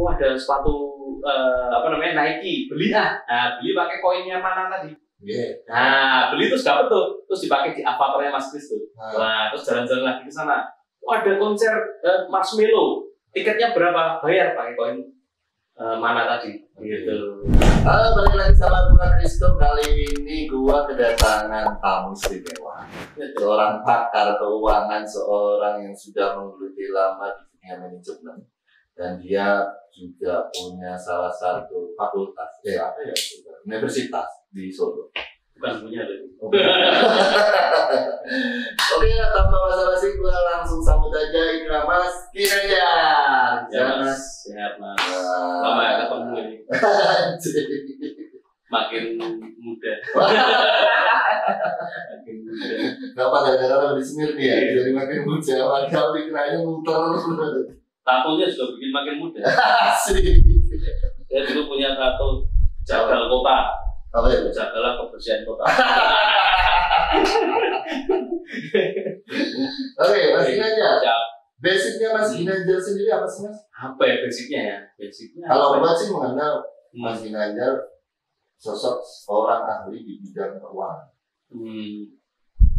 ada sepatu apa namanya Nike, beli beli pakai koinnya mana tadi. Nah, beli terus dapat tuh, terus dipakai di avatarnya Mas Kris tuh. Nah, terus jalan-jalan lagi ke sana. Ada konser Marshmello, tiketnya berapa? Bayar pakai koin mana tadi, gitu. Balik lagi sama gua Kristo. Kali ini gua kedatangan tamu istimewa, seorang pakar keuangan, seorang yang sudah menggeluti lama di dunia manajemen, dan dia juga punya salah satu fakultas, universitas di Solo. Bukan punya lagi. Oke, tanpa basa-basi gua langsung sambut aja ini Mas Ginanjar. Ya Mas, sehat Mas. Lama ya ketemu ini. Makin muda. Makin muda. Kenapa gara-gara lebih semir nih ya? Jadi makin muda, padahal pikirannya muter. Tatonya juga bikin makin muda. Asik. Saya dulu punya tato jagal kota. Apa ya? Jagalah kebersihan kota. Oke, Mas Ginanjar. Siap. Basicnya Mas Ginanjar sendiri apa sih Mas? Apa ya basicnya ya? Basicnya. Kalau gua sih mengenal Mas Ginanjar sosok seorang ahli di bidang keuangan.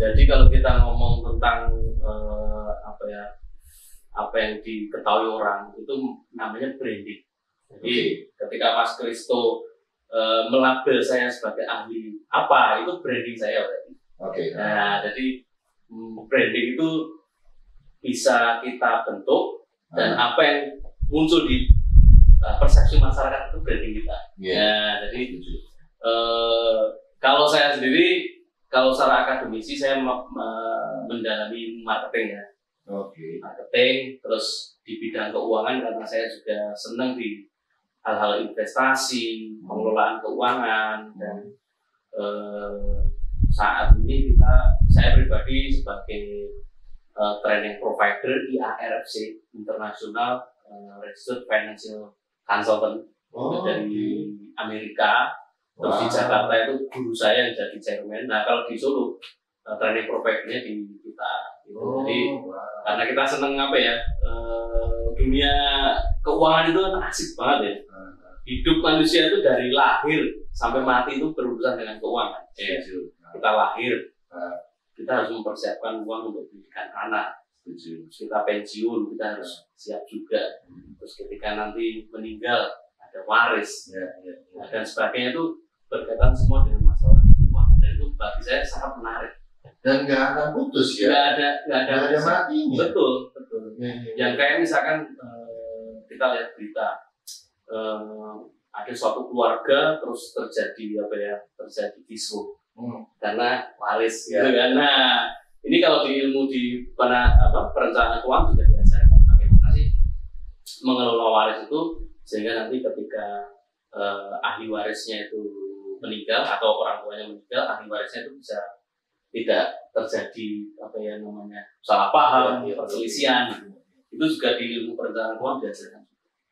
Jadi kalau kita ngomong tentang apa yang diketahui orang itu namanya branding. Jadi ketika Mas Kristo melabel saya sebagai ahli apa, itu branding saya berarti. Nah, jadi branding itu bisa kita bentuk dan apa yang muncul di persepsi masyarakat itu branding kita. Nah, jadi kalau saya sendiri, kalau secara akademisi saya mendalami marketing ya. Marketing, terus di bidang keuangan karena saya juga senang di hal-hal investasi, pengelolaan keuangan, dan saat ini saya pribadi sebagai training provider IARFC International Registered Financial Consultant dari Amerika. Terus di Jakarta itu guru saya yang jadi chairman. Nah kalau di Solo training providernya di kita. Jadi karena kita seneng dunia keuangan itu kan asik banget ya. Hidup manusia itu dari lahir sampai mati itu berurusan dengan keuangan. Kita lahir, kita harus mempersiapkan uang untuk pendidikan anak. Kita pensiun, kita harus siap juga. Terus ketika nanti meninggal, ada waris, dan sebagainya itu berkaitan semua dengan masalah keuangan. Dan itu bagi saya sangat menarik. Dan nggak akan putus ya? Nggak ada matinya. Betul. Yang kayak misalkan kita lihat berita. Ada suatu keluarga terus terjadi kisruh karena waris gitu kan. Nah, ini kalau di ilmu perencanaan keuangan juga diajarkan bagaimana sih mengelola waris itu sehingga nanti ketika ahli warisnya itu meninggal atau orang tuanya meninggal, ahli warisnya itu bisa tidak terjadi salah paham, perselisihan gitu. Itu juga di ilmu perencanaan keuangan diajarkan.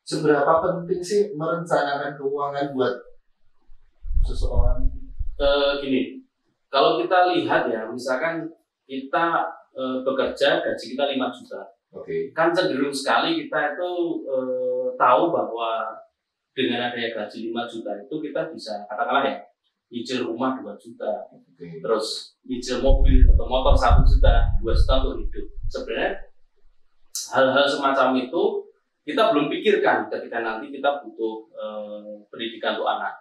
Seberapa penting sih merencanakan keuangan buat seseorang? Gini, kalau kita lihat ya, misalkan kita bekerja gaji kita 5 juta, kan cenderung sekali kita itu tahu bahwa dengan adanya gaji 5 juta itu kita bisa katakanlah ya, nyicil rumah 2 juta, terus nyicil mobil atau motor 1 juta, 2 juta untuk hidup. Sebenarnya hal-hal semacam itu kita belum pikirkan ketika nanti kita butuh pendidikan untuk anak.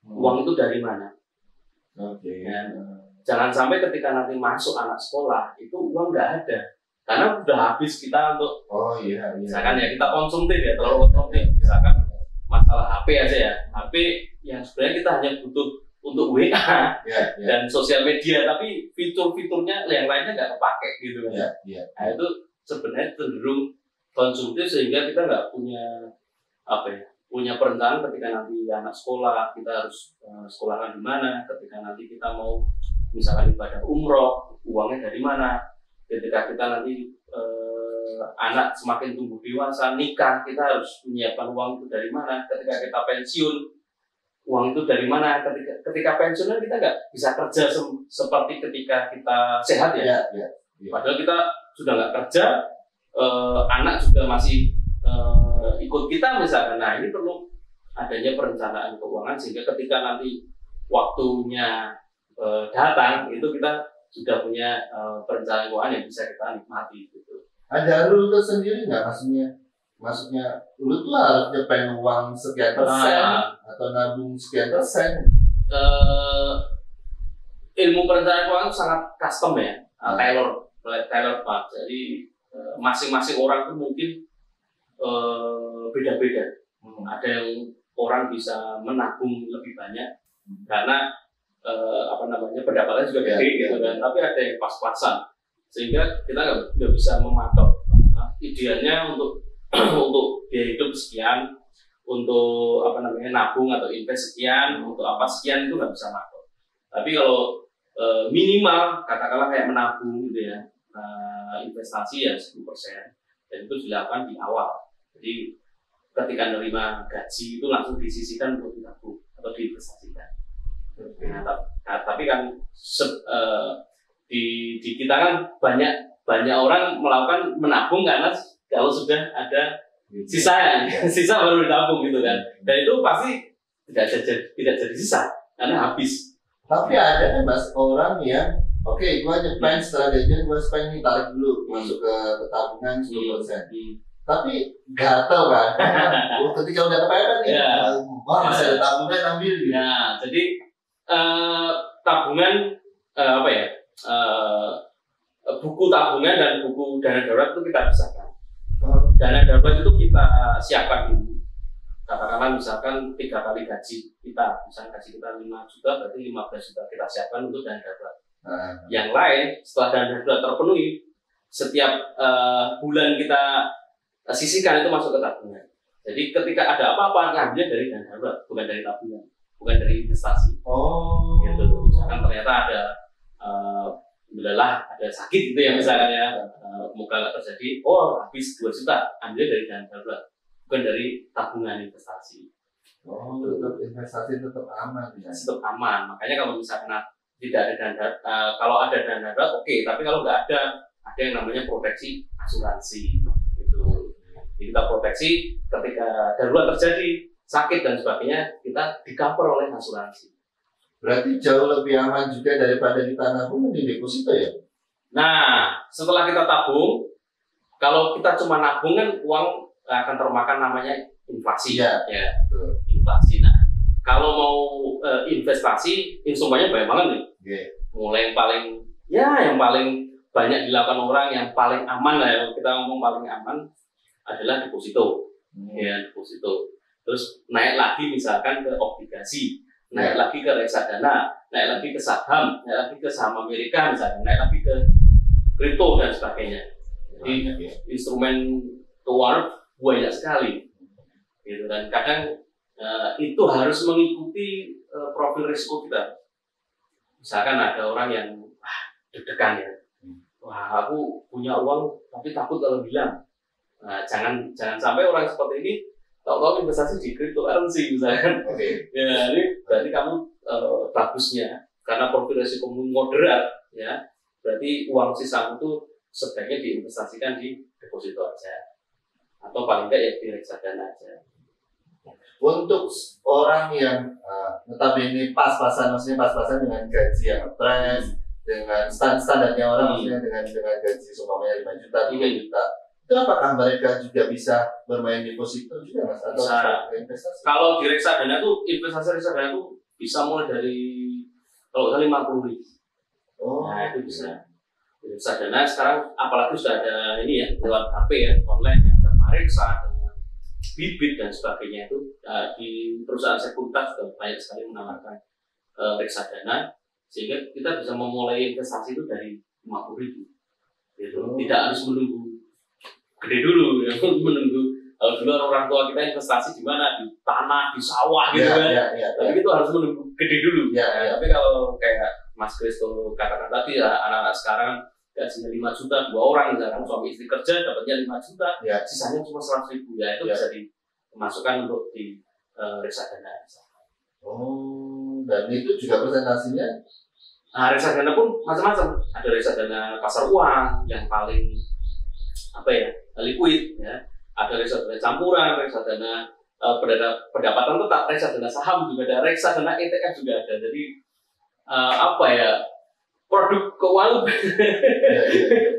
Uang itu dari mana? Jangan sampai ketika nanti masuk anak sekolah itu uang nggak ada, karena udah habis kita untuk misalkan ya kita konsumtif ya, terlalu konsumtif. Misalkan masalah HP aja ya, HP yang sebenarnya kita hanya butuh untuk WA dan sosial media, tapi fitur-fiturnya yang lainnya nggak kepake gitu kan. Nah itu sebenarnya cenderung konsumtif sehingga kita nggak punya perencanaan ketika nanti anak sekolah, kita harus sekolahkan di mana, ketika nanti kita mau misalkan ibadah umroh, uangnya dari mana, ketika kita nanti anak semakin tumbuh dewasa, nikah, kita harus menyiapkan uang itu dari mana, ketika kita pensiun, uang itu dari mana, ketika pensiun kita nggak bisa kerja seperti ketika kita sehat ya. Padahal kita sudah nggak kerja, anak juga masih ikut ikut kita misalkan. Nah ini perlu adanya perencanaan keuangan sehingga ketika nanti waktunya datang itu kita sudah punya perencanaan keuangan yang bisa kita nikmati gitu. Ada rule tersendiri nggak maksudnya lu tuh harus nyepen uang sekian persen atau nabung sekian persen? Ilmu perencanaan keuangan itu sangat custom ya, tailor Pak. Jadi masing-masing orang tuh mungkin beda-beda. Ada yang orang bisa menabung lebih banyak karena pendapatannya juga gede gitu kan. Tapi ada yang pas-pasan sehingga kita nggak bisa mematok idealnya untuk untuk biaya hidup sekian, untuk nabung atau invest sekian, untuk apa sekian itu nggak bisa matok. Tapi kalau minimal katakanlah kayak menabung gitu ya, investasi ya 10% dan itu dilakukan di awal. Jadi ketika menerima gaji itu langsung disisihkan untuk ditabung atau diinvestasikan. Nah, tapi kan di kita kan banyak orang melakukan menabung karena kalau sudah ada sisa baru ditabung gitu kan, dan itu pasti tidak jadi sisa karena habis. Tapi ada kan Mas orang yang gua nyepen setelah gajian gua spend nih, tarik dulu masuk ke tabungan 10%. Tapi gatel kan, ketika udah kepepet nih, masih ada tabungan ambil gitu. Nah, jadi tabungan buku tabungan dan buku dana darurat itu kita pisahkan. Dana darurat itu kita siapkan dulu. Katakanlah misalkan 3 kali gaji kita, misalkan gaji kita 5 juta, berarti 15 juta kita siapkan untuk dana darurat. Yang lain setelah dana darurat terpenuhi, setiap bulan kita sisihkan itu masuk ke tabungan. Jadi ketika ada apa-apa ngambil dari dana darurat, bukan dari tabungan, bukan dari investasi. Gitu. Misalkan ternyata ada ada sakit gitu ya misalkan ya, semoga nggak terjadi, habis 2 juta, ambil dari dana darurat, bukan dari tabungan investasi. Tetap investasi tetap aman ya. Tetap aman. Makanya kalau misalkan tidak ada dana, kalau ada dana darurat tapi kalau nggak ada yang namanya proteksi asuransi. Gitu. Jadi kita proteksi ketika darurat terjadi, sakit dan sebagainya, kita di-cover oleh asuransi. Berarti jauh lebih aman juga daripada kita nabung di deposito ya? Nah, setelah kita tabung, kalau kita cuma nabung kan uang akan termakan namanya inflasi. Ya. Inflasi. Nah, kalau mau investasi, instrumennya banyak banget nih. Mulai yang paling banyak dilakukan orang, yang paling aman lah ya, kita ngomong paling aman adalah deposito. Ya, deposito. Terus naik lagi misalkan ke obligasi, naik lagi ke reksadana, naik lagi ke saham, naik lagi ke saham Amerika misalnya, naik lagi ke kripto dan sebagainya. Jadi instrumen keuangan banyak sekali, gitu. Dan kadang itu harus mengikuti profil risiko kita. Misalkan ada orang yang deg-degan ya, aku punya uang tapi takut kalau hilang. Jangan sampai orang seperti ini tahu investasi di cryptocurrency misalkan. Ya, ini berarti kamu bagusnya karena profil risikomu moderat ya. Berarti uang sisamu itu sebaiknya diinvestasikan di deposito aja. Atau paling enggak ya di reksadana aja. Untuk orang yang notabene pas-pasan dengan gaji yang stres, dengan standarnya orang maksudnya dengan gaji seumpamanya 5 juta, 3 juta. Itu apakah mereka juga bisa bermain deposito juga Mas atau bisa investasi? Kalau di reksadana tuh investasi reksadana tuh bisa mulai dari kalau 50.000. Nah itu bisa. Di reksadana sekarang apalagi sudah ada ini ya lewat HP ya online ya, ada Reksa, ada Bibit dan sebagainya itu di perusahaan sekuritas juga banyak sekali menawarkan reksadana sehingga kita bisa memulai investasi itu dari 50.000. Gitu. Tidak harus menunggu gede dulu ya, menunggu kalau dulu orang tua kita investasi di mana, di tanah, di sawah gitu kan. Tapi itu harus menunggu gede dulu. Tapi kalau kayak Mas Kristo katakan tadi ya, anak-anak sekarang gajinya 5 juta, 2 orang misalkan suami istri kerja dapatnya 5 juta, sisanya cuma 100.000 ya itu bisa dimasukkan untuk di reksadana. Dan itu juga presentasinya? Nah, reksadana pun macam-macam. Ada reksadana pasar uang yang paling liquid ya. ada reksadana campuran, reksadana pendapatan tetap, reksadana saham juga ada, reksadana ETF juga ada. Jadi apa ya, produk keuangan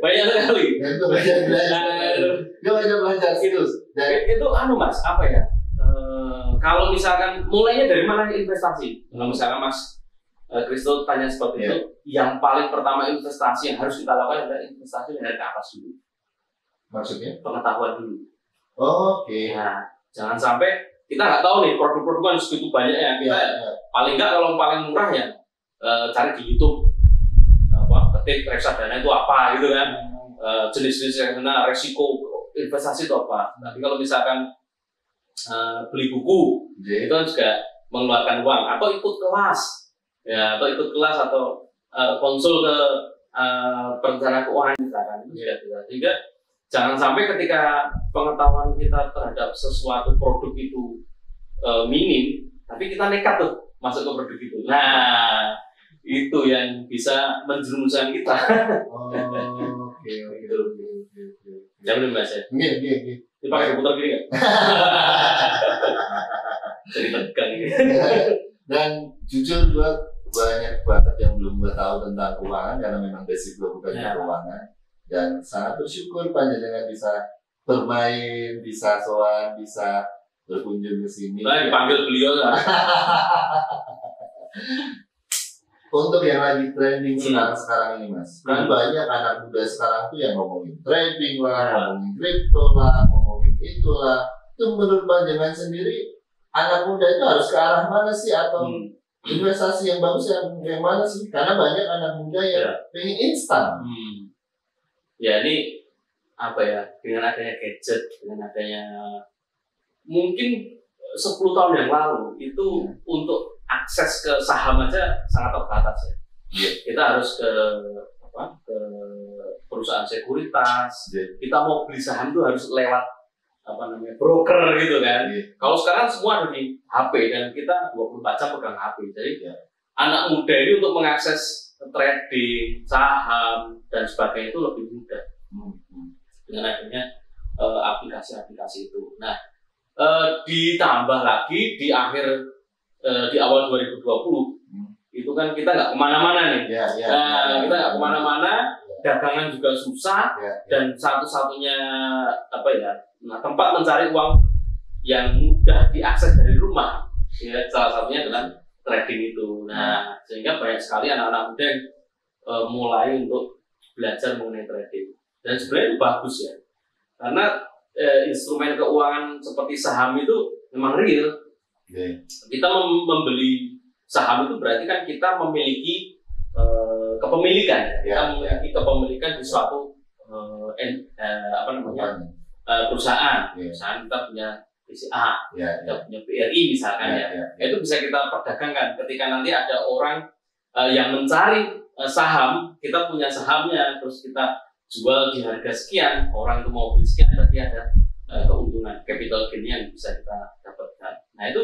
banyak sekali. Itu banyak belajar. Banyak belajar itu. Itu Mas, apa ya? Kalau misalkan mulainya dari mana investasi? Kalau misalkan Mas Kristo tanya seperti itu, yang paling pertama investasi yang harus kita lakukan adalah investasi dari ke atas dulu. Maksudnya? Pengetahuan dulu. Oke. Nah, jangan sampai kita nggak tahu nih produk-produk kan segitu banyak ya. Kita paling nggak kalau paling murah ya cari di YouTube. Ketik reksadana itu apa gitu kan, jenis-jenis reksadana, resiko investasi itu apa. Tapi kalau misalkan beli buku, itu kan juga mengeluarkan uang, atau ikut kelas, ya, atau konsul ke perencana keuangan misalkan, itu juga bisa. Sehingga jangan sampai ketika pengetahuan kita terhadap sesuatu produk itu minim, tapi kita nekat tuh masuk ke produk itu. Nah, itu yang bisa menjerumuskan kita. Oke. Jangan Mas ya. Iya. Ini pakai komputer gini nggak? Jadi tegang ini. Dan jujur gue banyak banget yang belum gue tahu tentang keuangan karena memang basic gue bukan keuangan. Dan sangat bersyukur panjenengan bisa bermain, bisa soal, bisa berkunjung ke sini. Nah, dipanggil beliau lah. Untuk yang lagi trending sekarang ini Mas, kan banyak anak muda sekarang tuh yang ngomongin trading lah, ngomongin kripto lah, ngomongin itulah. Itu menurut panjenengan sendiri, anak muda itu harus ke arah mana sih, atau investasi yang bagus yang mana sih? Karena banyak anak muda yang pengen instan. Ya ini apa ya, dengan adanya gadget, dengan adanya mungkin 10 tahun yang lalu itu untuk akses ke saham aja sangat terbatas ya. Kita harus ke perusahaan sekuritas. Kita mau beli saham itu harus lewat broker gitu kan. Kalau sekarang semua ada di HP dan kita 24 jam pegang HP. Jadi anak muda ini untuk mengakses trading, saham dan sebagainya itu lebih mudah dengan adanya aplikasi-aplikasi itu. Nah, ditambah lagi di awal 2020 itu kan kita nggak kemana-mana nih. Kita nggak kemana-mana, dagangan juga susah, dan satu-satunya tempat mencari uang yang mudah diakses dari rumah, ya, salah satunya adalah trading itu. Nah, sehingga banyak sekali anak-anak muda yang mulai untuk belajar mengenai trading, dan sebenarnya itu bagus ya, karena instrumen keuangan seperti saham itu memang real. Kita membeli saham itu berarti kan kita memiliki kepemilikan. Kita memiliki kepemilikan di suatu perusahaan. Perusahaan kita punya BCA, kita punya BRI misalkan itu bisa kita perdagangkan. Ketika nanti ada orang yang mencari saham, kita punya sahamnya, terus kita jual di harga sekian, orang itu mau beli sekian, berarti ada keuntungan, capital gain yang bisa kita dapatkan. Nah itu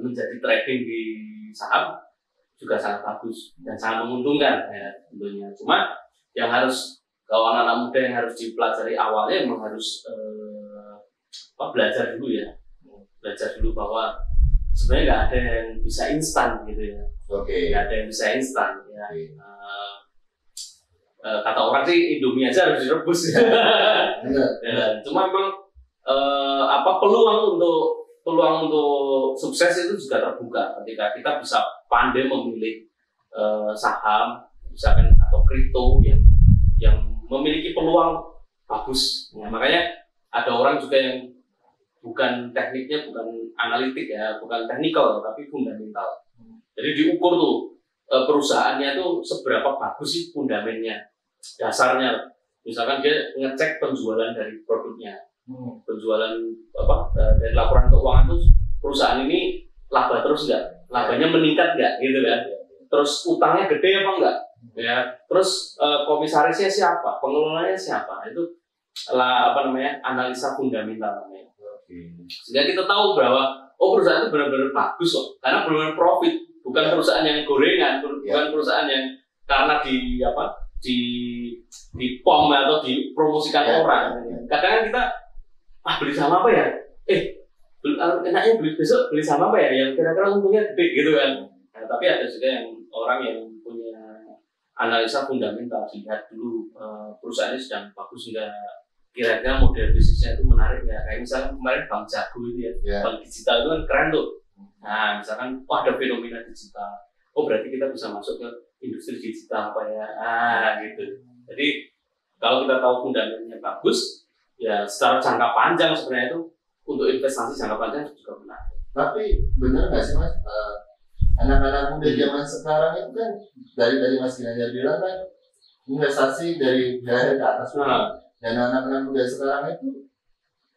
menjadi trading di saham juga sangat bagus dan sangat menguntungkan ya tentunya. Cuma yang harus, kalau anak-anak muda yang harus dipelajari awalnya memang harus belajar dulu ya, belajar dulu bahwa sebenarnya nggak ada yang bisa instan gitu ya. Nggak ada yang bisa instan ya. Kata orang sih Indomie aja harus direbus. Cuma memang peluang untuk sukses itu juga terbuka ketika kita bisa pandai memilih saham misalkan atau kripto yang memiliki peluang bagus. Makanya ada orang juga yang bukan tekniknya, bukan analitik ya, bukan teknikal, tapi fundamental. Jadi diukur tuh perusahaannya tuh seberapa bagus sih fundamennya, dasarnya. Misalkan dia ngecek penjualan dari produknya, penjualan dari laporan keuangan tuh perusahaan ini laba terus nggak, labanya meningkat nggak, gitu kan? Terus utangnya gede apa enggak? Ya, terus komisarisnya siapa, pengelolanya siapa? Itu analisa fundamental namanya. Sehingga kita tahu bahwa perusahaan itu benar-benar bagus kok, karena benar-benar profit, bukan perusahaan yang gorengan, bukan perusahaan yang karena di pom atau dipromosikan orang. Kadang kita beli saham apa ya? Enaknya besok beli saham apa ya? Yang kira-kira untungnya gede gitu kan. Nah, tapi ada juga yang orang yang punya analisa fundamental, lihat dulu perusahaannya sedang bagus enggak, kira-kira model bisnisnya itu menarik ya. Kayak misalnya kemarin Bank Jago itu ya, bank digital itu kan keren tuh. Nah, misalkan ada fenomena digital, berarti kita bisa masuk ke industri digital apa ya, gitu. Jadi kalau kita tahu fundamentalnya bagus, ya secara jangka panjang sebenarnya itu untuk investasi jangka panjang juga menarik. Tapi benar nggak sih Mas, anak-anak muda zaman sekarang itu kan dari Mas Ginanjar bilang kan investasi dari ke atas, dan anak-anak muda sekarang itu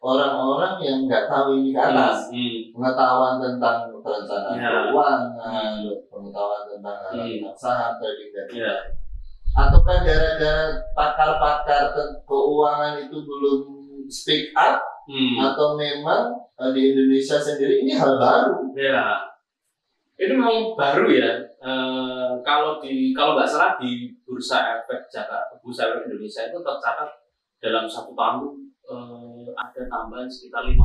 orang-orang yang nggak tahu ini ke atas, pengetahuan tentang perencanaan keuangan, pengetahuan tentang saham, trading dan ataukah gara-gara pakar-pakar keuangan itu belum speak up, atau memang di Indonesia sendiri ini hal baru? Ya, ini memang baru ya. Kalau nggak salah di Bursa Efek Jakarta, Bursa Efek Indonesia itu tercatat dalam 1 tahun ada tambahan sekitar 50%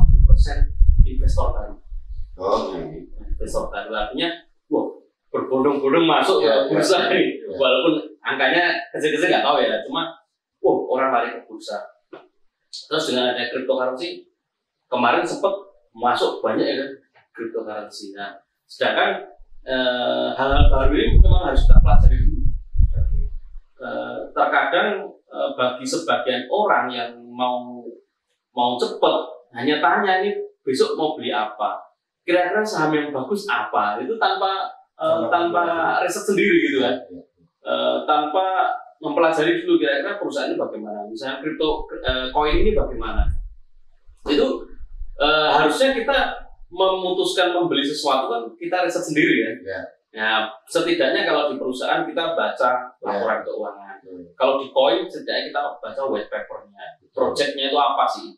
investor baru. Investor baru artinya, berbondong-bondong masuk ke bursa ini. Walaupun angkanya kecil-kecil nggak tahu ya, cuma orang lari ke bursa. Terus dengan ada cryptocurrency, kemarin sempat masuk banyak ya kan cryptocurrency. Nah, sedangkan hal-hal baru ini memang harus kita pelajari dulu. Terkadang bagi sebagian orang yang mau cepet, hanya tanya ini besok mau beli apa, kira-kira saham yang bagus apa, itu tanpa riset sendiri gitu kan, tanpa mempelajari dulu kira-kira perusahaan ini bagaimana, misalnya koin ini bagaimana. Itu harusnya kita memutuskan membeli sesuatu kan kita riset sendiri ya. Nah, setidaknya kalau di perusahaan kita baca laporan keuangan. Kalau di koin setidaknya kita baca white paper-nya, project-nya itu apa sih.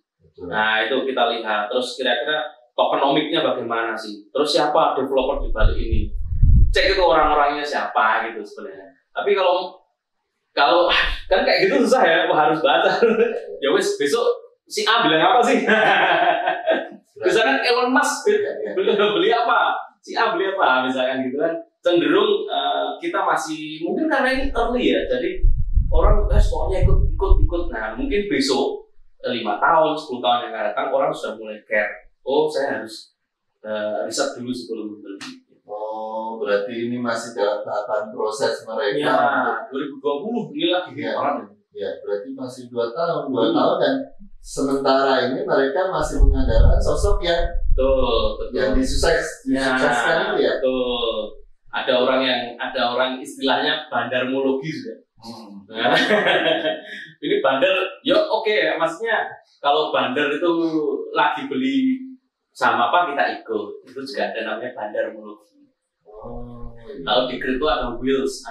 Nah, itu kita lihat. Terus kira-kira tokenomiknya bagaimana sih. Terus siapa developer di balik ini. Cek itu orang-orangnya siapa gitu sebenarnya. Tapi kalau kan kayak gitu susah ya, harus baca. Ya wes besok si A bilang apa sih? Misalkan Elon Musk beli apa? Si A beli apa? Misalkan gitu kan. Cenderung kita masih mungkin karena ini early ya. Jadi orang pokoknya ikut. Nah, mungkin besok 5 tahun, 10 tahun yang akan datang orang sudah mulai care. Saya harus riset dulu sebelum membeli. Berarti ini masih dalam tahapan proses mereka. Ya, 2020 ini lagi orang. Ya, berarti masih 2 tahun, 2 tahun, dan sementara ini mereka masih mengandalkan sosok yang yang disukseskan itu ya. Betul. Ada orang istilahnya bandarmologi juga. Ini bandar, oke, maksudnya kalau bandar itu lagi beli sama apa kita ikut, itu juga ada namanya bandarmologi. Kalau di kripto ada wheels,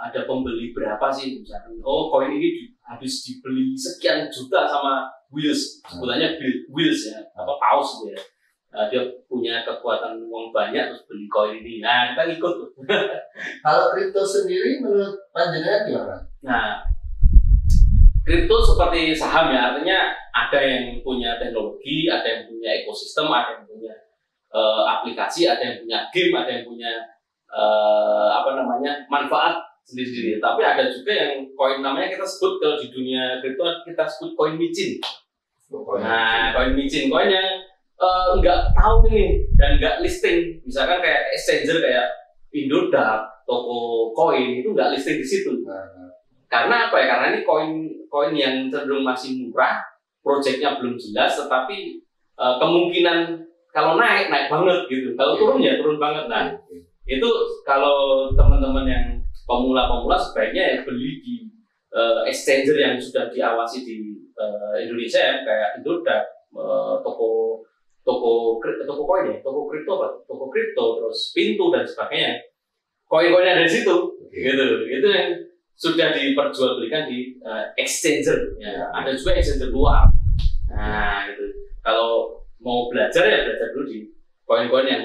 ada pembeli berapa sih, misalkan koin ini habis dibeli sekian juta sama wheels, sebutannya wheels ya, paus gitu ya. Dia punya kekuatan uang banyak terus beli koin ini. Nah, kita ikut tuh. Kalau kripto sendiri menurut panjenengan gimana? Nah, kripto seperti saham ya, artinya ada yang punya teknologi, ada yang punya ekosistem, ada yang punya aplikasi, ada yang punya game, ada yang punya manfaat sendiri-sendiri. Tapi ada juga yang koin namanya kita sebut, kalau di dunia kripto kita sebut koin micin. Nah, koin micin, koin yang nggak tahu ini dan nggak listing, misalkan kayak exchanger kayak Indodax, toko koin itu nggak listing di situ. Karena apa ya? Karena ini koin yang cenderung masih murah, proyeknya belum jelas, tetapi kemungkinan kalau naik banget gitu, kalau turun ya turun banget. Nah, itu kalau teman-teman yang pemula sebaiknya ya beli di exchanger yang sudah diawasi di Indonesia ya, kayak Indodax, toko koin ya, toko kripto, terus Pintu dan sebagainya. Koin-koinnya dari situ, gitu. Itu yang sudah diperjualbelikan di exchanger. Ya. Ada juga exchanger luar. Nah, gitu. Kalau mau belajar ya belajar dulu di koin-koin yang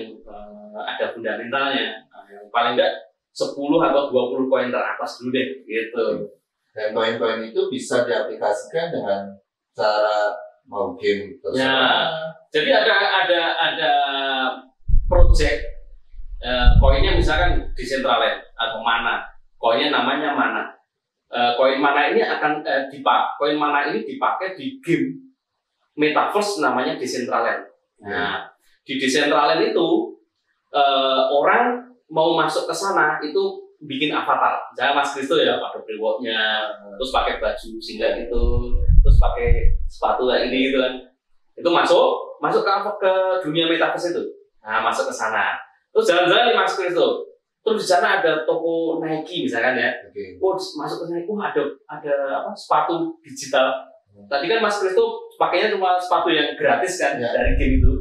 ada fundamentalnya. Yang paling enggak 10 atau 20 koin teratas dulu deh gitu. Dan koin-koin itu bisa diaplikasikan dengan cara mau game terserah. Jadi ada project koinnya misalkan Decentraland atau Mana. Koinnya namanya Mana. Koin Mana ini koin Mana ini dipakai di game Metaverse namanya Decentraland. Nah, di Decentraland itu orang mau masuk ke sana itu bikin avatar. Misalnya Mas Kristo ya ada rewardnya, terus pakai baju singlet itu, terus pakai sepatu kayak ini gitu kan. Itu masuk ke dunia Metaverse itu. Nah, masuk ke sana. Terus jalan-jalan nih Mas Kristo. Terus di sana ada toko Nike misalkan ya. Oh, masuk ke sana, ada sepatu digital. Tadi kan Mas Kristo pakainya cuma sepatu yang gratis kan dari game itu.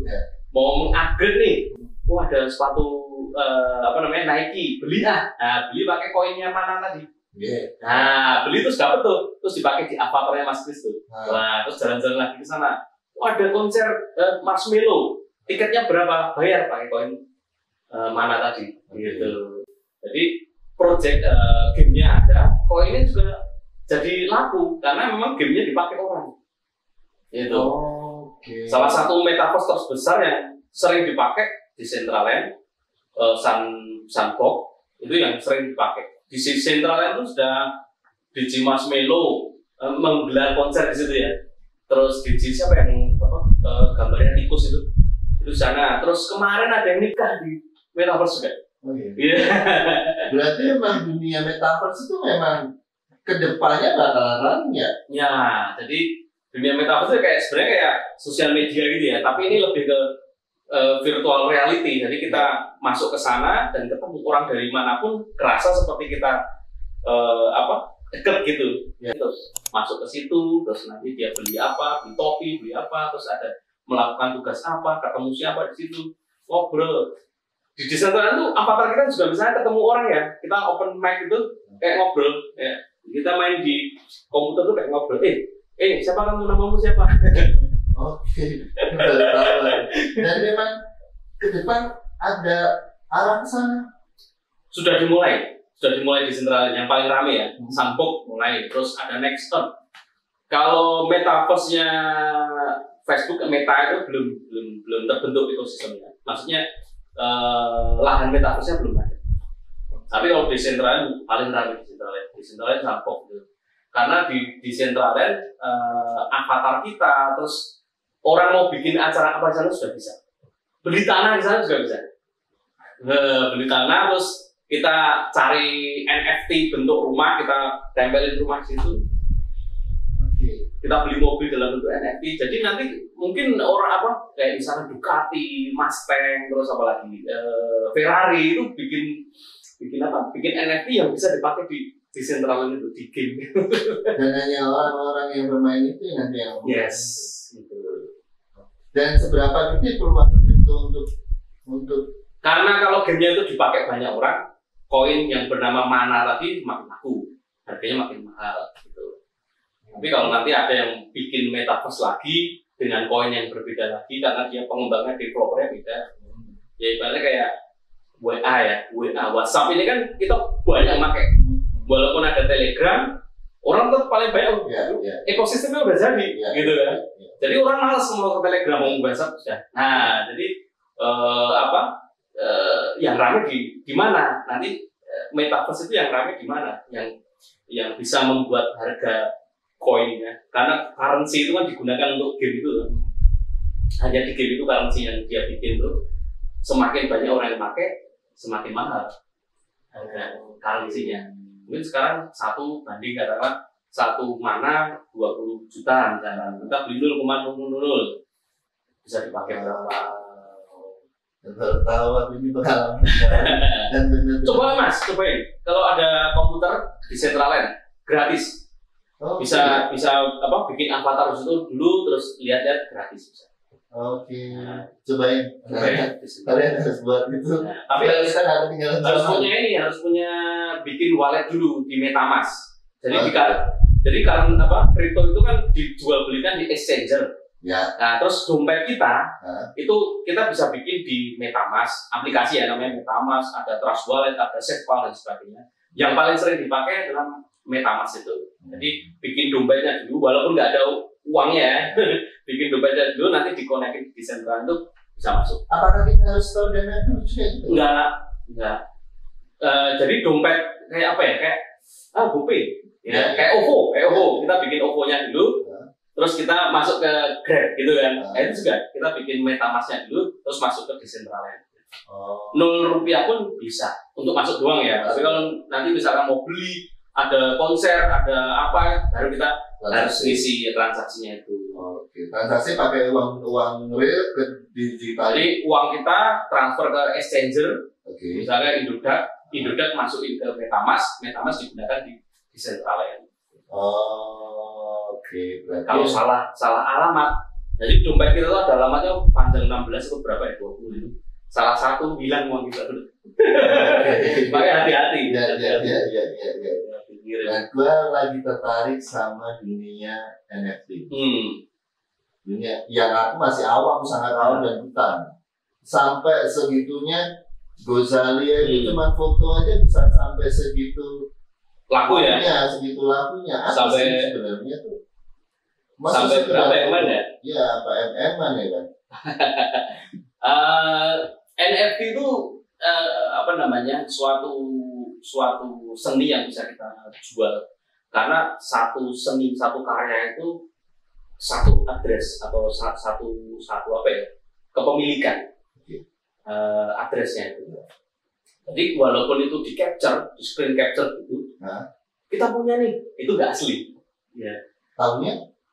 Mau mengupgrade nih. Oh, ada sepatu Nike, beli nah beli pakai koinnya Mana tadi. Nah, beli terus dapat tuh, terus dipakai di avatarnya Mas Kristo. Nah, terus jalan-jalan lagi ke sana. Oh, ada konser Marshmello. Tiketnya berapa? Bayar pakai koin Mana tadi. Gitu. Jadi project gamenya ada, koinnya juga jadi laku karena memang gamenya dipakai orang. Gitu. Salah satu metaverse terbesar yang sering dipakai di Decentraland, Sandbox itu yang sering dipakai. Di Decentraland itu sudah DJ Marshmello menggelar konser di situ ya. Terus DJ siapa yang gambarnya tikus itu di sana. Terus kemarin ada yang nikah di Metaverse juga. Berarti memang dunia Metaverse itu memang kedepannya bakalan rame ya? Ya, jadi dunia Metaverse itu sebenarnya kayak sosial media gitu ya. Tapi ini lebih ke virtual reality, jadi kita masuk ke sana dan ketemu orang dari manapun, kerasa seperti kita deket gitu. Terus masuk ke situ, terus nanti dia beli apa, beli topi, beli apa, terus ada melakukan tugas apa, ketemu siapa di situ, ngobrol. Di Decentraland tuh avatar kita juga misalnya ketemu orang ya, kita open mic itu kayak ngobrol, ya. Kita main di komputer tuh kayak ngobrol. Siapa kamu, namamu siapa? Dan memang ke depan ada arah ke sana. Sudah dimulai di Decentraland yang paling rame ya. Sandbox mulai, terus ada Nextdoor. Kalau metaverse-nya Facebook Meta itu belum terbentuk ekosistemnya. Maksudnya lahan metaverse-nya belum ada. Tapi kalau Decentraland paling rame Decentraland Sandbox gitu. Karena di Decentraland avatar kita, terus orang mau bikin acara apa di sana sudah bisa. Beli tanah di sana juga bisa. Beli tanah, terus kita cari NFT bentuk rumah, kita tempelin rumah di situ. Kita beli mobil dalam bentuk NFT. Jadi nanti mungkin orang kayak misalnya Ducati, Mustang, terus apa lagi Ferrari itu bikin NFT yang bisa dipakai di Decentraland itu, di game. Dan hanya orang-orang yang bermain itu yang nanti yang gitu. Dan seberapa gede peluang itu untuk karena kalau gamenya itu dipakai banyak orang, koin yang bernama Mana tadi makin laku, harganya makin mahal gitu. Tapi kalau nanti ada yang bikin metaverse lagi dengan koin yang berbeda lagi karena dia pengembangnya developernya beda, ya ibaratnya kayak WhatsApp ini kan kita banyak pakai, walaupun ada Telegram, orang tetap paling banyak ekosistemnya udah jadi, gitu kan. Jadi orang malas mau ke Telegram, mau WhatsApp sudah. Nah, jadi yang rame di mana? Nanti metaverse itu yang rame di mana? Yang bisa membuat harga koinnya, karena currency itu kan digunakan untuk game itu. Hanya di game itu currency yang dia bikin tuh, semakin banyak orang yang pakai, semakin mahal harga currency-nya. Mungkin sekarang 1 banding katakan 1 Mana 20 juta misalkan, kita beli 0,00 bisa dipakai berapa? Tahu aku ini pengalaman. Coba Mas, cobain. Kalau ada komputer di Decentraland gratis, bisa bikin avatar di situ dulu, terus lihat-lihat gratis bisa. Cobain. Kalian harus buat itu. Tapi harus punya bikin wallet dulu di MetaMask. Jadi karena kripto itu kan dijual belikan di exchanger. Ya. Nah, terus dompet kita Hah? itu kita bisa bikin di MetaMask, aplikasi ya namanya MetaMask, ada Trust Wallet, ada SafePal dan sebagainya. Yang paling sering dipakai adalah MetaMask itu. Jadi bikin dompetnya dulu, walaupun nggak ada uangnya, ya. Bikin dompetnya dulu, nanti dikonekin di sentral itu bisa masuk. Apakah kita harus tahu dana dulu juga itu? Enggak. Jadi dompet kayak apa ya? Kayak GoPay, ya. Kayak OVO, kita bikin OVO-nya dulu. Terus kita masuk ke Grab gitu kan. Nah, itu juga kita bikin MetaMask-nya dulu, terus masuk ke Decentraland. 0 rupiah pun bisa untuk masuk doang ya. Tapi kalau nanti misalkan mau beli, ada konser, ada apa, baru kita harus ngisi transaksinya itu. Oke, transaksi pakai uang real ke digital. Jadi uang kita transfer ke exchanger, misalnya Indodax masukin ke MetaMask digunakan di Decentraland. Oke, berarti kalau salah alamat, jadi dompet kita tuh ada alamatnya panjang 16 atau berapa ya, 20 itu. Salah satu hilang uang kita dulu. Makanya hati-hati. Ya. Nah, gue lagi tertarik sama dunia NFT. Dunia yang aku masih awam, sangat awam dan buta. Sampai segitunya Gozali itu cuma foto aja bisa sampai segitu laku ya? Segitu lakunya. Sampai sebenarnya tuh. Sampai berapa MM ya? Iya, MM-an ya kan. NFT itu suatu seni yang bisa kita jual, karena satu seni, satu karya itu satu address atau satu apa ya, kepemilikan addressnya itu. Jadi walaupun itu di capture, di screen capture gitu, kita punya nih, itu nggak asli. Ya.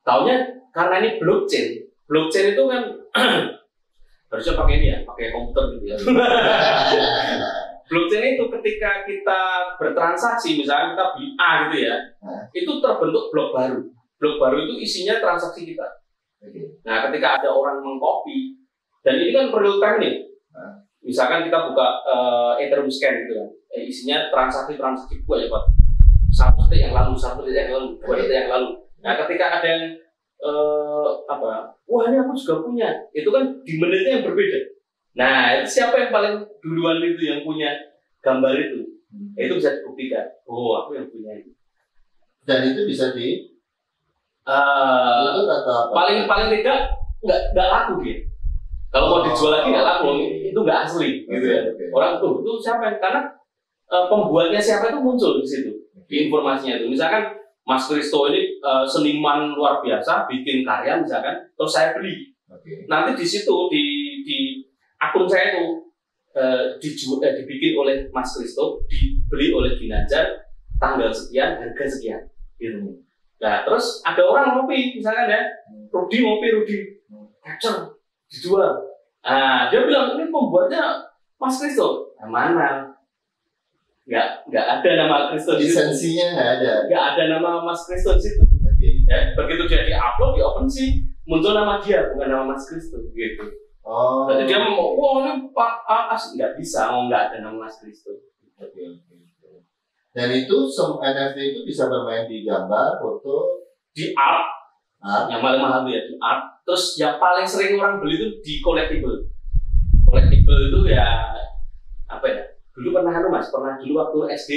Taunya karena ini blockchain. Blockchain itu kan harusnya pakai ini ya, pakai komputer gitu ya. Blockchain itu ketika kita bertransaksi, misalnya kita beli A gitu ya, itu terbentuk blok baru. Blok baru itu isinya transaksi kita. Nah, ketika ada orang mengcopy, dan ini kan real time nih. Misalkan kita buka Ethereum scan gitu kan, isinya transaksi gua ya Pak. 1 detik yang lalu, 2 detik yang lalu. Nah, ketika ada yang wah ini aku juga punya, itu kan di menitnya yang berbeda. Nah, itu siapa yang paling duluan itu yang punya gambar itu? Itu bisa dibuktikan. Oh, aku yang punya itu. Dan itu bisa di paling tidak nggak laku gitu. Kalau mau dijual lagi nggak laku, itu nggak asli gitu ya. Orang tuh itu siapa? Karena pembuatnya siapa itu muncul di situ, di informasinya itu. Misalkan Mas Kristo ini seniman luar biasa, bikin karya misalkan, terus saya beli. Nanti di situ di akun saya itu dibikin oleh Mas Kristo, dibeli oleh Ginanjar, tanggal sekian, harga sekian. Gitu. Nah, terus ada orang ngopi, misalkan ya, Rudi capture, dijual. Nah, dia bilang ini pembuatnya Mas Kristo. Nah, mana? Nggak ada nama Kristo di situ. Lisensinya nggak ada nama Mas Kristo di situ. Ya, begitu dia di-upload di OpenSea, muncul nama dia, bukan nama Mas Kristo gitu. Jadi dia mau, wah ini Pak As, nggak bisa, nggak ada nama Mas Kristo. Dan itu NFT itu bisa bermain di gambar, foto, di art. Yang paling mahal itu ya di art. Terus yang paling sering orang beli itu di collectible. Collectible itu ya apa ya? Dulu pernah dulu waktu SD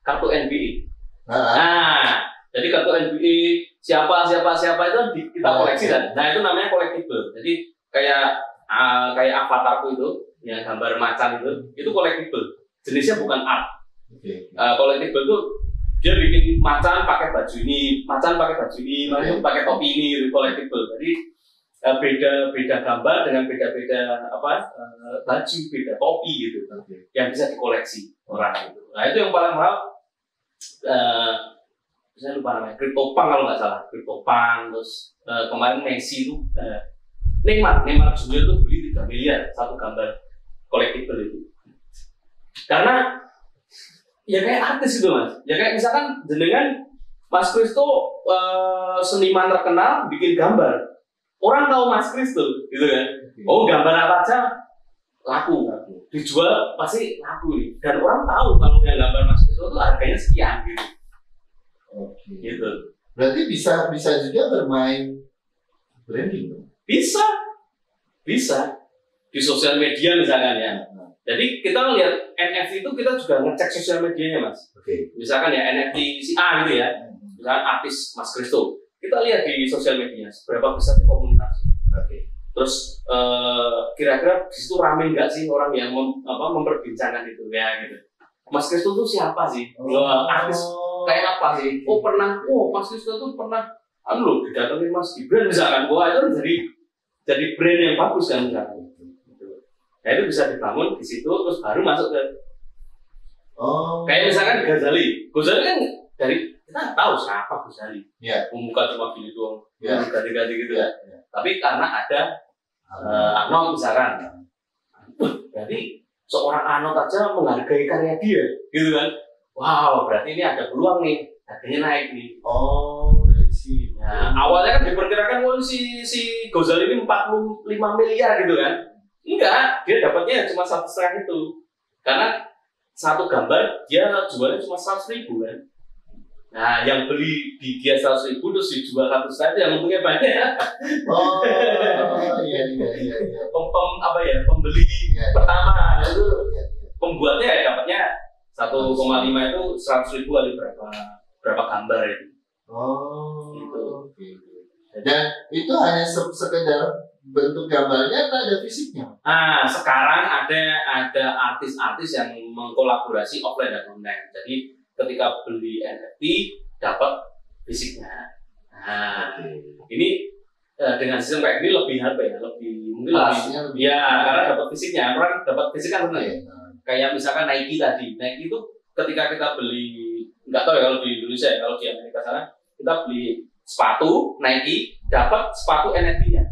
kartu NBA. Nah, jadi kartu NBA siapa itu kita koleksi kan. Nah, itu namanya collectible. Jadi kayak avatarku itu, yang gambar macan itu collectible. Jenisnya bukan art. Collectible itu dia bikin macan pakai baju ini, macan pakai pakai topi ini, collectible. Jadi beda gambar dengan beda baju, beda topi gitu, yang bisa dikoleksi orang gitu. Nah itu yang paling mahal. Saya lupa namanya, CryptoPunk kalau nggak salah, CryptoPunk. Terus kemarin Messi itu Neymar Junior itu beli 3 miliar satu gambar collectible itu. Karena ya kayak artis gitu Mas, ya kayak misalkan jenengan Mas Kristo seniman terkenal bikin gambar, orang tahu Mas Kristo gitu kan. Oh, gambar apa aja laku, dijual pasti laku nih. Dan orang tahu kalau yang gambar Mas Kristo itu harganya sekian gitu. Gitu. Berarti bisa juga bermain branding dong. Bisa di sosial media misalkan ya. Jadi kita lihat NFT itu kita juga ngecek sosial medianya Mas. Oke. Misalkan ya NFT si A gitu ya, misalkan artis Mas Kristo, kita lihat di sosial media seberapa besar komunitasnya. Oke. Terus kira-kira di situ rame nggak sih orang yang memperbincangkan itu ya gitu. Mas Kristo tuh siapa sih? Artis kayak apa sih? Mas Kristo tuh pernah didatengin Mas Gibran misalkan. Wah itu jadi brand yang bagus kan misalkan. Nah itu bisa dibangun di situ terus baru masuk ke kayak misalkan Ghazali kan dari kita tahu siapa Ghazali. Iya. Membuka cuma gini doang. Iya. Ganti-ganti gitu. Iya. Tapi karena ada Arnold misalkan. Berarti seorang Arnold aja menghargai karya dia, gitu kan? Wow, berarti ini ada peluang nih, harganya naik nih. Sih. Nah, awalnya kan diperkirakan si Ghazali ini 45 miliar gitu kan? Enggak, dia dapatnya cuma 1,5 itu. Karena satu gambar dia jualnya cuma 100.000 kan? Nah, yang beli di dia 100.000 terus dijual 1,5 itu yang untungnya banyak. Iya. Pembeli pertama itu Iya. pembuatnya ya dapatnya 1,5 itu 100.000 kali berapa gambar itu. Gitu. Dan itu hanya sekedar bentuk gambarnya atau ada fisiknya? Sekarang ada artis-artis yang mengkolaborasi offline dan online. Jadi ketika beli NFT dapat fisiknya. Ini dengan sistem kayak gini lebih karena dapat fisiknya. Orang dapat fisik kan benar ya. Kayak misalkan Nike tadi. Nike itu ketika kita beli, nggak tahu ya kalau di Indonesia ya, kalau di Amerika sana kita beli sepatu Nike dapat sepatu NFT-nya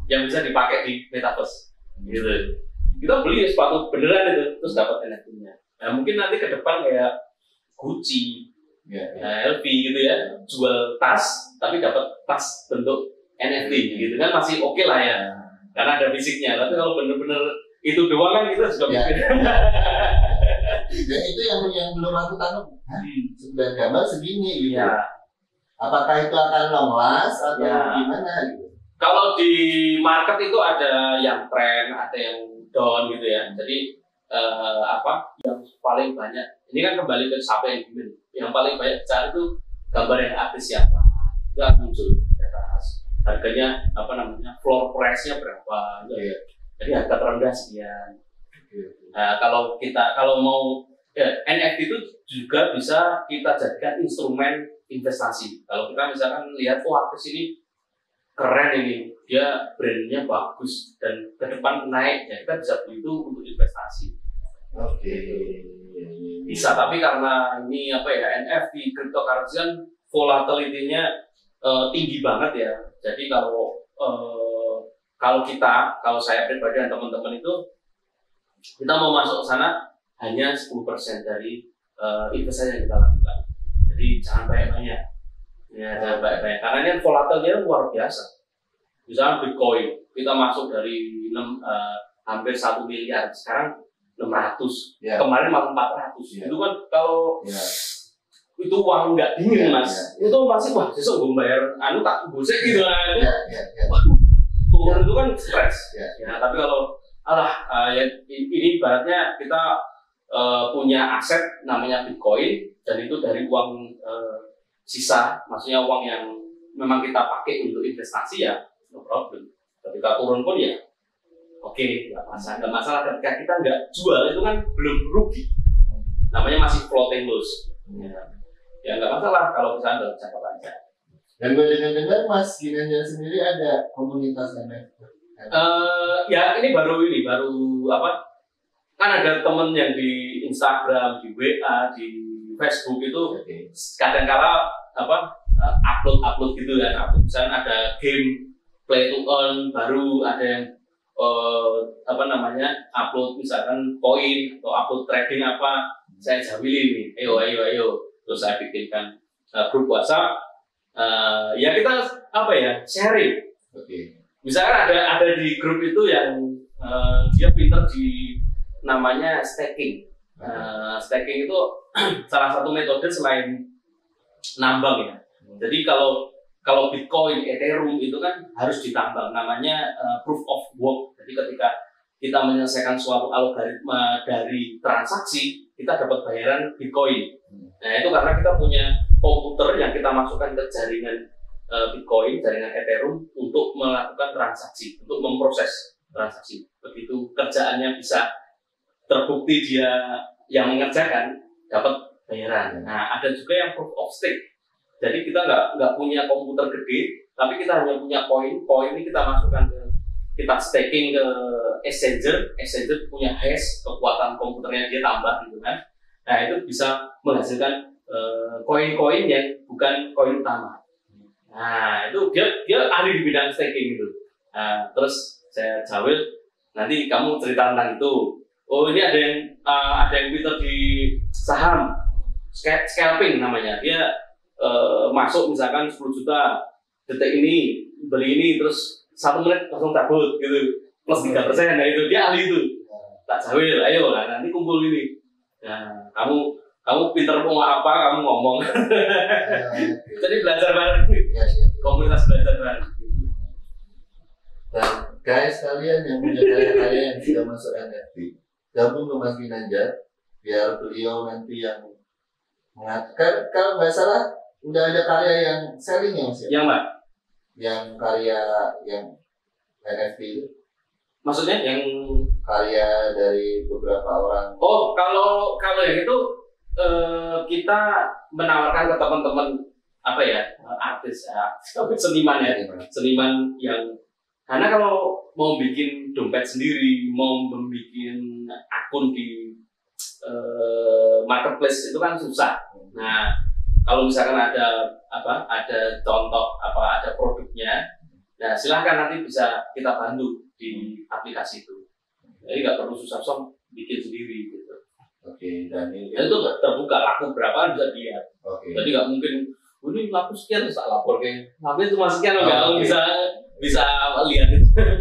yang bisa dipakai di metaverse. Gitu. Kita beli sepatu beneran itu terus dapat NFT-nya. Nah, mungkin nanti ke depan kayak Gucci, LV gitu ya, jual tas tapi dapat tas bentuk NFT gitu kan masih oke lah ya, karena ada fisiknya. Tapi kalau bener-bener itu doang kan kita juga mikir. Dan itu yang belum aku tahu. Sebenarnya gambar segini gitu. Ya. Apakah itu akan long last atau gimana gitu? Kalau di market itu ada yang trend, ada yang down gitu ya. Jadi yang paling banyak ini kan kembali ke siapa yang demand. Yang paling banyak dicari itu gambar yang artis siapa. Itu akan muncul di atas. Harganya floor price-nya berapa gitu ya. Jadi harga terendah sekian. Nah, kalau mau NFT itu juga bisa kita jadikan instrumen investasi. Kalau kita misalkan lihat artis ini keren ini, dia brandnya bagus dan ke depan naik, ya kita bisa beli itu untuk investasi. Bisa, tapi karena ini NFT cryptocurrency kan volatility-nya tinggi banget ya. Jadi kalau saya pribadi dan teman-teman itu kita mau masuk ke sana hanya 10% dari investasi yang kita lakukan. Jadi jangan banyak-banyak. Ya, jangan banyak-banyak. Karena ini volatilnya luar biasa. Misalnya Bitcoin, kita masuk dari hampir 1 miliar, sekarang 600. Kemarin malah 400. Itu kan kalau itu uang nggak dingin Mas. Itu masih besok gue bayar tak gosek gitu kan. Waduh, turun itu kan stres. Ya, tapi kalau ini ibaratnya kita punya aset namanya Bitcoin dan itu dari uang sisa, maksudnya uang yang memang kita pakai untuk investasi ya no problem. Ketika turun pun ya nggak masalah. Ketika kita nggak jual itu kan belum rugi, namanya masih floating loss. Ya nggak masalah kalau misalnya dalam jangka panjang. Dan gue dengar Mas Ginanjar sendiri ada komunitas NFT. Ini baru kan ada temen yang di Instagram, di WA, di Facebook itu kadang-kala upload gitu kan. Misalnya ada game play to earn baru, ada yang upload misalkan koin atau upload trading saya jawilin nih, ayo terus saya bikinkan grup WhatsApp, ya kita sharing. Misalkan ada di grup itu yang dia pinter di namanya staking. Staking itu salah satu metode selain nambang ya. Jadi kalau kalau Bitcoin, Ethereum itu kan harus ditambang, namanya proof of work. Jadi ketika kita menyelesaikan suatu algoritma dari transaksi, kita dapat bayaran Bitcoin. Nah itu karena kita punya komputer yang kita masukkan ke jaringan Bitcoin, jaringan Ethereum untuk melakukan transaksi, untuk memproses transaksi. Begitu kerjaannya bisa terbukti dia yang mengerjakan, dapat bayaran. Nah ada juga yang proof of stake. Jadi kita nggak punya komputer gede, tapi kita hanya punya koin. Koin ini kita masukkan kita staking ke exchanger punya hash, kekuatan komputernya dia tambah gitu kan. Nah itu bisa menghasilkan koin-koin yang bukan koin utama. Nah itu dia ahli di bidang staking gitu. Nah, terus saya Jawil, nanti kamu cerita tentang itu. Oh ini ada yang pinter di saham, scalping namanya. Dia masuk misalkan 10 juta detik ini beli ini terus 1 menit langsung cabut gitu plus 3%. Nah itu dia ahli itu. Tak Jawil, ayo lah nanti kumpul ini. Nah kamu pinter mau apa kamu ngomong. Jadi belajar bareng. Komunitas belajar bareng. Dan guys kalian yang punya karya-karya yang sudah masuk NFT, gabung ke Mas Ginanjar biar beliau nanti yang mengatakan, kalau nggak salah udah ada karya yang selling ya Mas ya? Yang Mbak? Yang karya yang NFT itu? Maksudnya yang karya dari beberapa orang? Oh kalau yang itu kita menawarkan ke teman-teman apa ya artis seniman ya, seniman yang karena kalau mau bikin dompet sendiri, mau membuat akun di marketplace itu kan susah. Nah, kalau misalkan ada contoh ada produknya, nah silahkan nanti bisa kita bantu di aplikasi itu. Jadi nggak perlu susah-susah bikin sendiri gitu. Oke, dan itu terbuka laku berapa bisa dilihat. Jadi nggak mungkin ini laku sekian terus tak lapor kayak, tapi cuma sekian nggak bisa lihat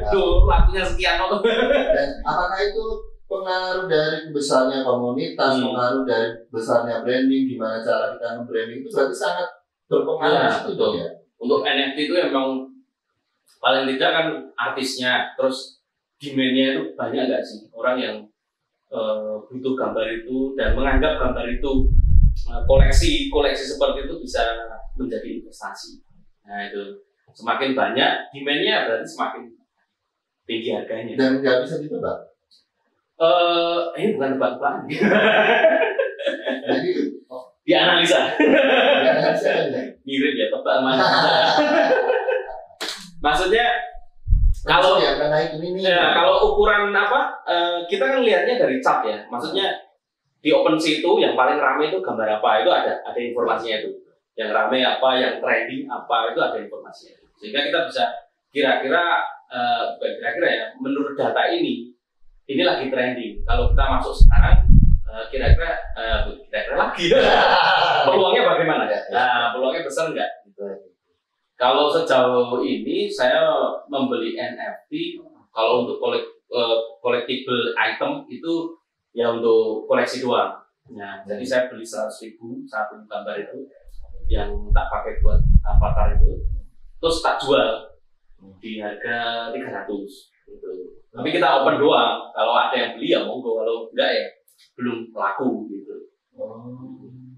tuh lakunya sekian. Dan apakah itu pengaruh dari besarnya komunitas, pengaruh dari besarnya branding, gimana cara kita nge-branding itu berarti sangat berpengaruh ya. Untuk NFT itu emang paling tidak kan artisnya, terus demand-nya itu banyak nggak sih orang yang butuh gambar itu dan menganggap gambar itu koleksi seperti itu bisa menjadi investasi. Nah itu semakin banyak demand-nya berarti semakin tinggi harganya. Dan nggak bisa ditebak. Ini bukan tebak-tebakan. Jadi dianalisa. Dianalisa aja. Mirip ya tebak mana. Maksudnya kalau ukuran kita kan lihatnya dari cat ya. Maksudnya di OpenSea itu yang paling ramai itu gambar apa itu ada informasinya itu. Yang ramai apa, yang trending apa itu ada informasinya. Sehingga kita bisa kira-kira ya menurut data ini lagi trending. Kalau kita masuk sekarang kira-kira lagi peluangnya bagaimana? Nah, peluangnya besar nggak? Kalau sejauh ini saya membeli NFT kalau untuk collectible item itu ya untuk koleksi doang. Nah, jadi saya beli 100.000 satu gambar itu yang tak pakai buat avatar itu, terus tak jual di harga 300 gitu. Tapi kita open doang. Kalau ada yang beli ya monggo, kalau enggak ya belum laku gitu.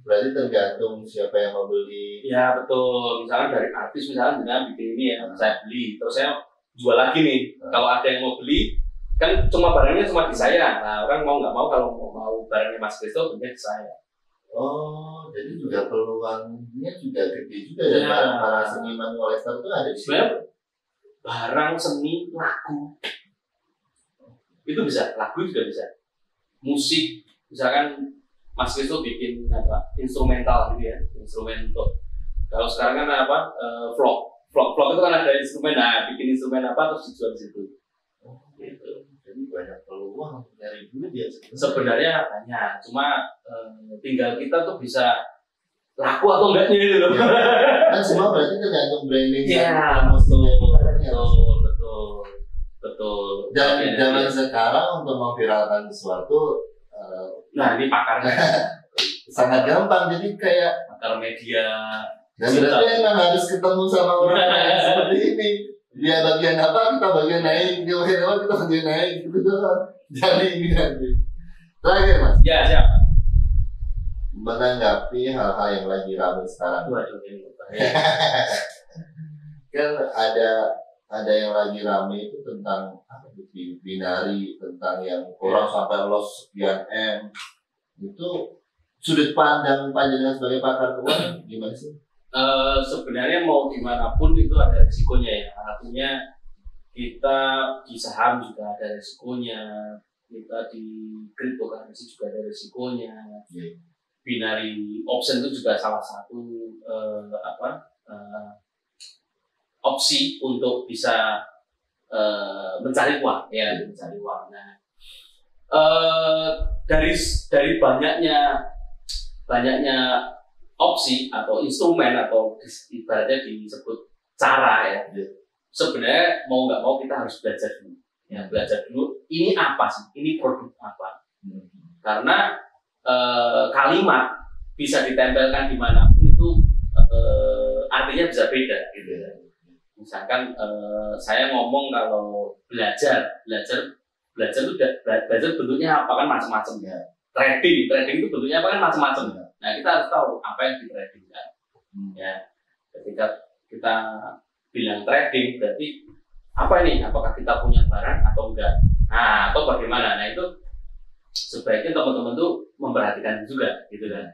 Berarti tergantung siapa yang mau beli. Ya betul. Misalkan dari artis dengan bikin ini ya, saya beli, terus saya jual lagi nih. Kalau ada yang mau beli, kan cuma barangnya cuma di saya. Nah orang mau nggak mau, kalau mau barangnya Mas Kristo punya di saya. Oh, jadi juga peluangnya juga gede juga ya. Para seniman kolektor itu ada di sini. Barang seni laku itu bisa, lagu juga bisa. Musik, misalkan Mas Kristo bikin instrumental gitu ya, instrumen untuk kalau sekarang kan vlog itu kan ada instrumen, nah bikin instrumen apa terus dijual di situ. Gitu. Jadi banyak peluang dari duit ya. Sebenarnya banyak, cuma tinggal kita tuh bisa laku atau enggaknya gitu loh. Kan semua berarti tergantung branding. Iya, betul. Dan zaman sekarang untuk memviralkan sesuatu, nah ini pakarnya sangat gampang. Jadi kayak pakar media Dan berarti emang harus ketemu sama orang yang seperti ini. Dia bagian apa, kita bagian naik, dia bagian apa, kita bagian naik, gitu doang. Jadi ini nanti. Terakhir Mas. Ya, siap. Menanggapi hal-hal yang lagi ramai sekarang. Waduh, ini Kan ada yang lagi ramai itu tentang apa itu binari, tentang yang orang sampai loss sekian M. Itu sudut pandang panjenengan sebagai pakar keuangan gimana sih? Sebenarnya mau gimana pun itu ada risikonya ya. Artinya kita di saham juga ada risikonya, kita di cryptocurrency juga ada risikonya. Binary option itu juga salah satu opsi untuk bisa mencari uang ya, mencari uang. Nah, dari banyaknya opsi atau instrumen atau ibaratnya disebut cara ya. Sebenarnya mau nggak mau kita harus belajar dulu. Ya, belajar dulu ini apa sih? Ini produk apa? Karena kalimat bisa ditempelkan dimanapun itu artinya bisa beda gitu ya. Misalkan saya ngomong kalau belajar itu belajar bentuknya apa kan macam-macam ya. Trading itu bentuknya apa kan macam-macam ya. Nah, kita harus tahu apa yang di trading kan. Ya, ketika kita bilang trading berarti apa ini? Apakah kita punya barang atau enggak? Nah, atau bagaimana? Nah, itu sebaiknya teman-teman tuh memperhatikan juga gitu kan.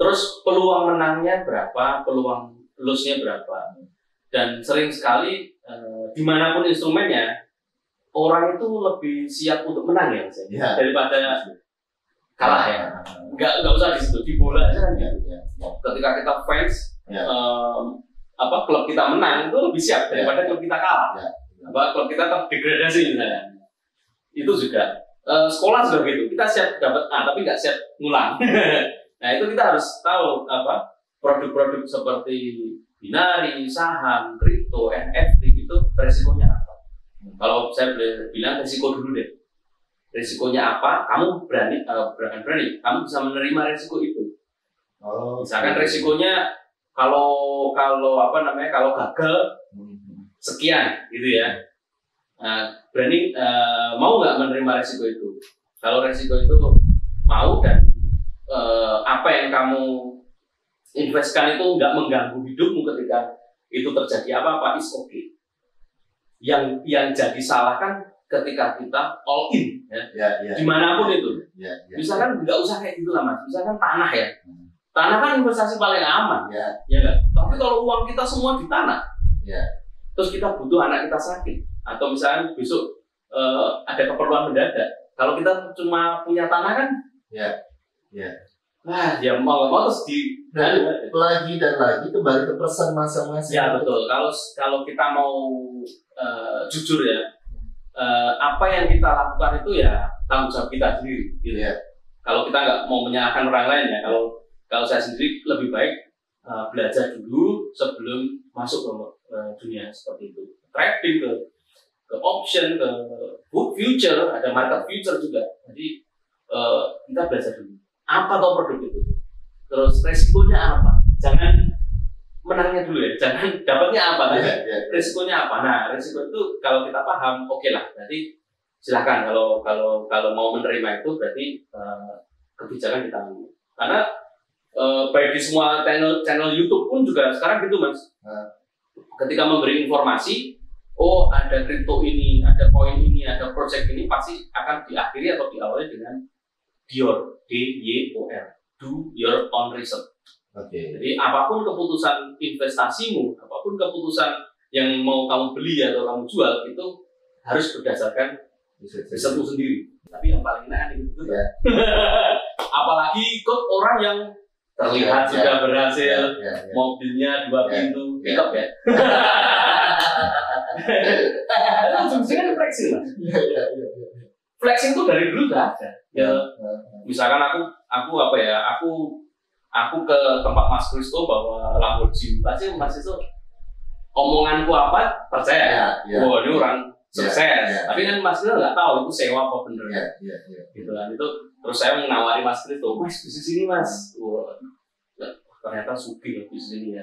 Terus peluang menangnya berapa, peluang loss-nya berapa. Dan sering sekali dimanapun instrumennya orang itu lebih siap untuk menang ya, daripada kalah ya. Nggak usah di situ, di bola aja kan gitu. Ketika kita fans klub kita menang itu lebih siap daripada klub kita kalah. Klub kita terdegradasi misalnya. Itu juga sekolah juga gitu. Kita siap dapat A tapi nggak siap ngulang. Nah, itu kita harus tahu produk-produk seperti binari, saham, kripto, NFT itu resikonya apa. Kalau saya bilang resiko dulu deh. Risikonya apa? Kamu berani, kamu bisa menerima risiko itu. Misalkan risikonya kalau gagal sekian gitu ya. Berani mau nggak menerima risiko itu? Kalau risiko itu mau dan apa yang kamu investkan itu nggak mengganggu hidupmu ketika itu terjadi apa-apa, is okay. Yang jadi salah kan ketika kita all in dimanapun itu. Misalkan nggak usah kayak gitu lah Mas. Misalkan tanah ya. Tanah kan investasi paling aman. Ya kan? Tapi kalau uang kita semua di tanah, terus kita butuh anak kita sakit, atau misalnya besok ada keperluan mendadak. Kalau kita cuma punya tanah kan, ya mau terus lagi dan lagi kembali ke pesan masing-masing. Ya betul. Kalau kita mau jujur ya, apa yang kita lakukan itu ya tanggung jawab kita sendiri. Gitu. Kalau kita nggak mau menyalahkan orang lain ya. Kalau saya sendiri lebih baik belajar dulu sebelum masuk ke dunia seperti itu. Trading ke option, ke future, ada market future juga. Jadi kita belajar dulu. Apa toh produk itu? Terus resikonya apa? Jangan menangnya dulu ya. Jangan dapatnya apa tadi? Resikonya apa? Nah, resiko itu kalau kita paham, oke lah. Berarti silakan kalau mau menerima itu berarti kebijakan ditanggung. Karena baik di semua channel YouTube pun juga sekarang gitu Mas. Ketika memberi informasi, oh ada kripto ini, ada koin ini, ada project ini, pasti akan diakhiri atau diawali dengan DYOR, do your own research. Jadi apapun keputusan investasimu, apapun keputusan yang mau kamu beli atau kamu jual itu harus berdasarkan risetmu sendiri. Tapi yang paling enak itu apalagi ikut orang yang terlihat sudah berhasil, mobilnya 2 pintu, pick-up ya. Fungsinya flexing lah. Flexing itu dari dulu sudah ada. Misalkan aku ke tempat Mas Kristo bawa Lamborghini, pasti Mas Kristo omonganku apa percaya. Oh ini orang sukses. Tapi kan Mas Kristo nggak tahu itu sewa apa bener. Gitu kan itu. Terus saya menawari Mas Kristo, Mas bisnis ini Mas. ternyata sugih di sini ya.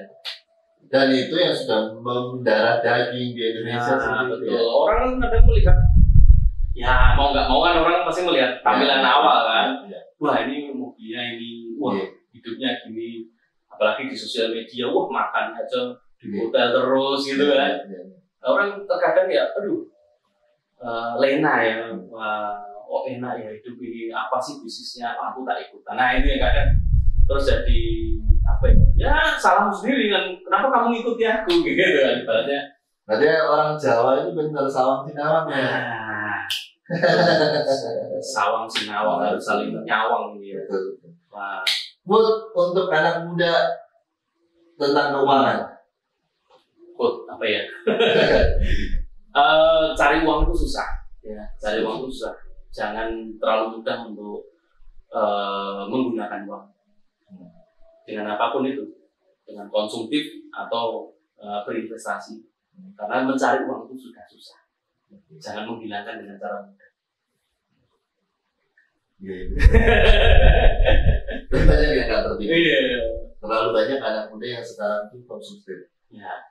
Dan itu yang sudah mendarah daging di Indonesia sendiri. Betul. Orang kan kadang melihat, ya mau nggak mau kan orang pasti melihat tampilan awal kan. Wah ini mobilnya ini, wah hidupnya gini. Apalagi di sosial media, wah makan aja di hotel terus gitu kan. Orang terkadang ya, aduh, lena ya, wah, oh enak ya hidup ini, apa sih bisnisnya, aku tak ikutan. Nah ini yang kadang terus jadi apa ya salahmu sendiri kan, kenapa kamu ngikuti aku gitu kan, ibaratnya. Berarti orang Jawa itu benar sawang sinawang ya. Sawang sinawang harus saling nyawang gitu. Wah. Buat untuk anak muda tentang keuangan. Apa ya? Cari uang itu susah. Ya, cari uang itu susah. Jangan terlalu mudah untuk menggunakan uang. Dengan apapun itu, dengan konsumtif atau berinvestasi. Karena mencari uang itu sudah susah. Jangan menghilangkan dengan cara mudah. Banyak yang nggak terpikir. Iya. Terlalu banyak anak muda yang sekarang tuh konsumtif. Ya.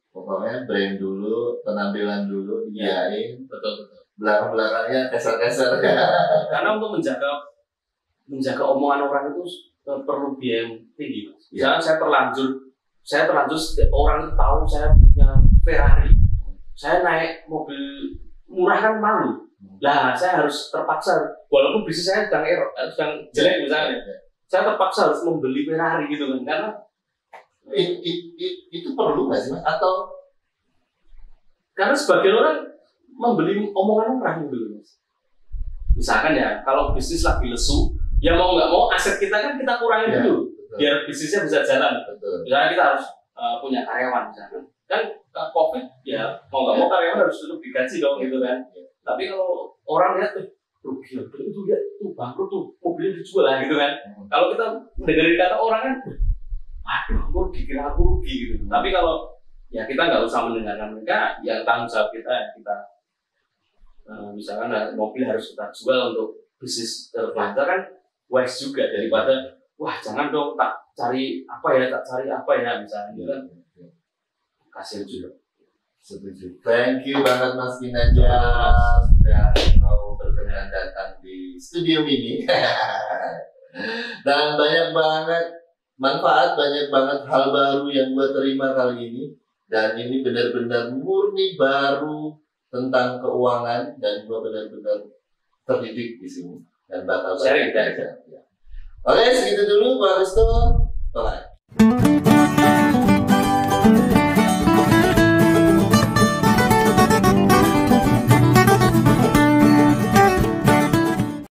Pokoknya brand dulu, penampilan dulu, diain. Betul. Belakang-belakangnya keser-keser. Karena untuk menjaga omongan orang itu perlu biaya yang tinggi. Misalnya saya terlanjur orang itu tahu saya punya Ferrari. Saya naik mobil murah kan malu. Lah saya harus terpaksa, walaupun bisnis saya sedang jelek misalnya, saya terpaksa harus membeli Ferrari gitu kan, karena itu perlu nggak sih mas? Atau karena sebagian orang membeli omongan orang gitu mas. Misalkan ya, kalau bisnis lagi lesu, ya mau nggak mau aset kita kan kita kurangin dulu, biar bisnisnya bisa jalan. Misalnya kita harus punya karyawan misalkan, kan COVID ya mau nggak mau karyawan harus tetap digaji dong gitu kan. Tapi kalau orang lihat rugi, itu dia tuh bangkrut tuh mobilnya dijual lah gitu kan. Kalau kita dengerin kata orang kan, aduh aku rugi, kira aku rugi gitu. Tapi kalau ya kita nggak usah mendengarkan mereka, yang tanggung jawab kita misalkan mobil harus kita jual untuk bisnis terbancar kan wise juga, daripada wah jangan dong tak cari apa ya misalnya kan kasihan juga. Setuju. Thank you banget Mas Ginanjar sudah mau berkenan datang di studio ini. Dan banyak banget manfaat, banyak banget hal baru yang gue terima kali ini. Dan ini benar-benar murni baru tentang keuangan, dan gue benar-benar terdidik di sini dan bakal sharing. Oke, segitu dulu Pak Risto. Bye.